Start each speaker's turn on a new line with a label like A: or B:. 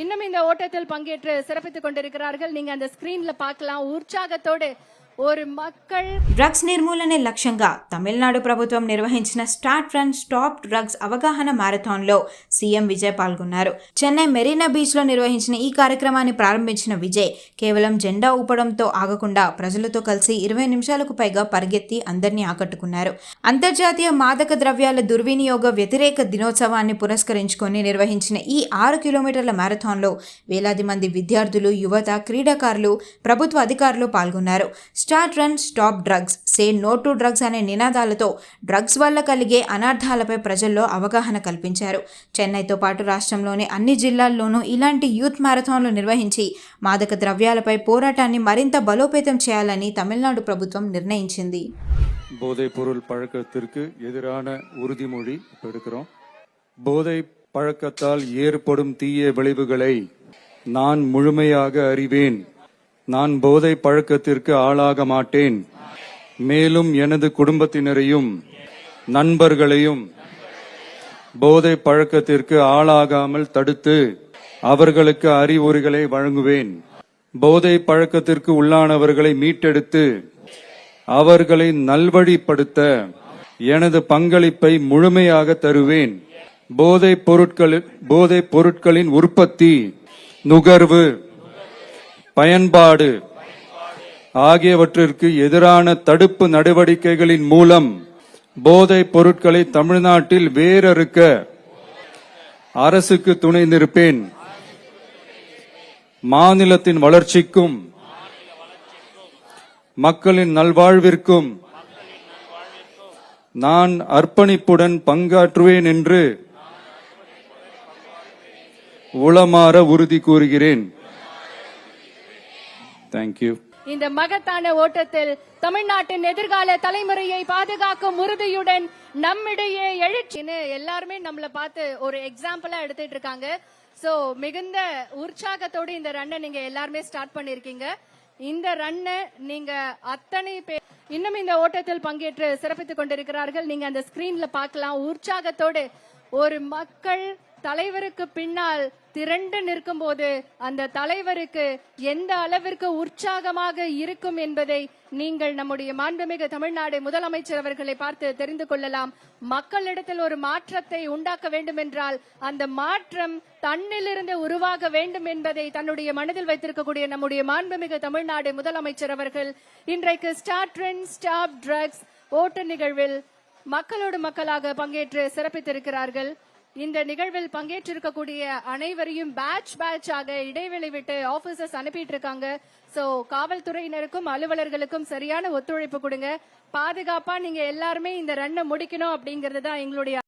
A: இன்னும் இந்த ஓட்டத்தில் பங்கேற்று சிறப்பித்துக் கொண்டிருக்கிறார்கள். நீங்க அந்த ஸ்கிரீன்ல பார்க்கலாம். ఉత్సాహத்தோடு ஒரு மக்கள்
B: డ్రగ్స్ నిర్మూలనే లక్ష్యంగా తమిళనాడు ప్రభుత్వం నిర్వహించిన స్టార్ట్ రన్ స్టాప్ డ్రగ్స్ అవగాహన మారథాన్లో సీఎం విజయ్ పాల్గొన్నారు. చెన్నై మెరీనా బీచ్లో నిర్వహించిన ఈ కార్యక్రమాన్ని ప్రారంభించిన విజయ్ కేవలం జెండా ఊపడంతో ఆగకుండా ప్రజలతో కలిసి 20 నిమిషాలకు పైగా పరిగెత్తి అందరినీ ఆకట్టుకున్నారు. అంతర్జాతీయ మాదక ద్రవ్యాల దుర్వినియోగ వ్యతిరేక దినోత్సవాన్ని పురస్కరించుకొని నిర్వహించిన ఈ 6 కిలోమీటర్ల మారథాన్లో వేలాది మంది విద్యార్థులు, యువత, క్రీడాకారులు, ప్రభుత్వ అధికారులు పాల్గొన్నారు. Start run stop drugs, say no to drugs అనే నినాదాలతో డ్రగ్స్ వల్ల కలిగే అనార్థాలపై ప్రజల్లో అవగాహన కల్పించారు. చెన్నైతో పాటు రాష్ట్రంలోని అన్ని జిల్లాల్లోనూ ఇలాంటి యూత్ మ్యారథాన్లు నిర్వహించి మాదక ద్రవ్యాలపై పోరాటాన్ని మరింత బలోపేతం చేయాలని తమిళనాడు ప్రభుత్వం నిర్ణయించింది.
C: போதைப் பொருள் பழக்கத்திற்கு எதிரான உறுதிமொழி எடுக்கிறோம். போதை பழக்கத்தால் ஏற்படும் தீய விளைவுகளை நான் முழுமையாக அறிவேன். நான் போதை பழக்கத்திற்கு ஆளாக மாட்டேன். மேலும் எனது குடும்பத்தினரையும் நண்பர்களையும் போதை பழக்கத்திற்கு ஆளாகாமல் தடுத்து அவர்களுக்கு அறிவுரைகளை வழங்குவேன். போதை பழக்கத்திற்கு உள்ளானவர்களை மீட்டெடுத்து அவர்களை நல்வழிப்படுத்த எனது பங்களிப்பை முழுமையாக தருவேன். போதைப் பொருட்களின் உற்பத்தி, நுகர்வு, பயன்பாடு ஆகியவற்றிற்கு எதிரான தடுப்பு நடவடிக்கைகளின் மூலம் போதைப் பொருட்களை தமிழ்நாட்டில் வேரறுக்க அரசுக்கு துணை நிற்பேன். மாநிலத்தின் வளர்ச்சிக்கும் மக்களின் நல்வாழ்விற்கும் நான் அர்ப்பணிப்புடன் பங்காற்றுவேன் என்று உளமாற உறுதி கூறுகிறேன். தேங்க்யூ.
A: இந்த மகத்தான ஓட்டத்தில் தமிழ்நாட்டின் எதிர்கால தலைமுறையை பாதுகாக்கும் உறுதியுடன் நம்மிடையே எழுச்சின்னு எல்லாருமே நம்மள பார்த்து ஒரு எக்ஸாம்பிளா எடுத்துட்டு இருக்காங்க. சோ மிகுந்த உற்சாகத்தோடு இந்த ரன்னை நீங்க எல்லாருமே ஸ்டார்ட் பண்ணிருக்கீங்க. இந்த ரன்னை நீங்க அத்தனை பேர் இன்னும் இந்த ஓட்டத்தில் பங்கேற்று சிறப்பித்துக் கொண்டிருக்கிறார்கள். நீங்க அந்த ஸ்கிரீன்ல பார்க்கலாம். உற்சாகத்தோடு ஒரு மக்கள் தலைவருக்கு பின்னால் திரண்டு நிற்கும் போது அந்த தலைவருக்கு எந்த அளவிற்கு உற்சாகமாக இருக்கும் என்பதை நீங்கள் நம்முடைய மாண்புமிகு தமிழ்நாடு முதலமைச்சர் அவர்களை பார்த்து தெரிந்து கொள்ளலாம். மக்களிடத்தில் ஒரு மாற்றத்தை உண்டாக்க வேண்டும் என்றால் அந்த மாற்றம் தன்னிலிருந்து உருவாக வேண்டும் என்பதை தன்னுடைய மனதில் வைத்திருக்கக்கூடிய நம்முடைய மாண்புமிகு தமிழ்நாடு முதலமைச்சர் அவர்கள் இன்றைக்கு ஸ்டார்ட் ரன் ஸ்டாப் ட்ரக்ஸ் ஓட்ட நிகழ்வில் மக்களோடு மக்களாக பங்கேற்று சிறப்பித்திருக்கிறார்கள். இந்த நிகழ்வில் பங்கேற்றிருக்கக்கூடிய அனைவரையும் பேட்சாக இடைவெளி விட்டு ஆபீசர்ஸ் அனுப்பிட்டு இருக்காங்க. சோ காவல்துறையினருக்கும் அலுவலர்களுக்கும் சரியான ஒத்துழைப்பு கொடுங்க. பாதுகாப்பா நீங்க எல்லாருமே இந்த ரன்னை முடிக்கணும் அப்படிங்கிறது தான் எங்களுடைய